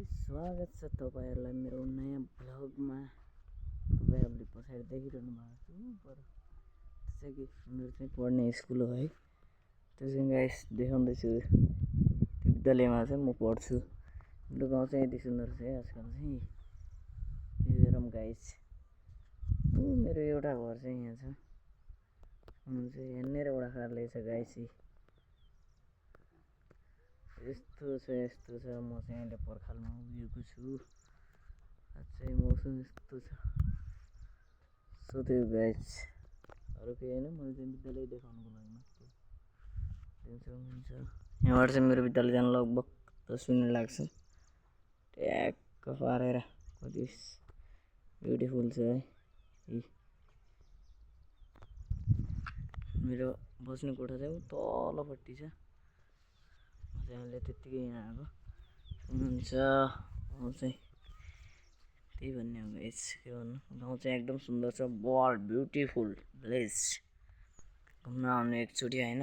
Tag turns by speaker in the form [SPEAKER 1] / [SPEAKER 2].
[SPEAKER 1] Guys स्वागत छ तपाईहरुलाई मेरो नयाँ भ्लगमा। तपाईहरुले पछाडि देखिरहनु भएको छ पर त्यसै कि मेरो चाहिँ पढ्ने स्कुल हो है। त्यो चाहिँ गाइस देखाउँदै छु। त्यो विद्यालयमा चाहिँ म पढ्छु। मेरो गाउँ चाहिँ यति सुन्दर छ है आजकल चाहिँ। हेरौँ गाइस, मेरो एउटा घर चाहिँ यहाँ छ। हुनुहुन्छ हेर्ने र एउटा खाले छ गाइस। यस्तो छ म चाहिँ अहिले पर्खालमा उभिएको छु। आज चाहिँ मौसम यस्तो छ। सो त्यो गाइस अरु केही हैन, मैले चाहिँ विद्यालय देखाउनुको लागि मात्र हुन्छ। यहाँबाट चाहिँ मेरो विद्यालय जान लगभग 10 मिनेट लाग्छ। ट्याक्क पारेर कति ब्युटिफुल छ है। मेरो बस्ने कोठा चाहिँ तलपट्टि छ। म चाहिँ अहिले त्यतिकै यहाँ आएको हुन्छ। म चाहिँ त्यही भन्ने हो गाइस, के भन्नु, गाउँ चाहिँ एकदम सुन्दर छ। World beautiful village. घुम्न आउनु एकचोटि हैन।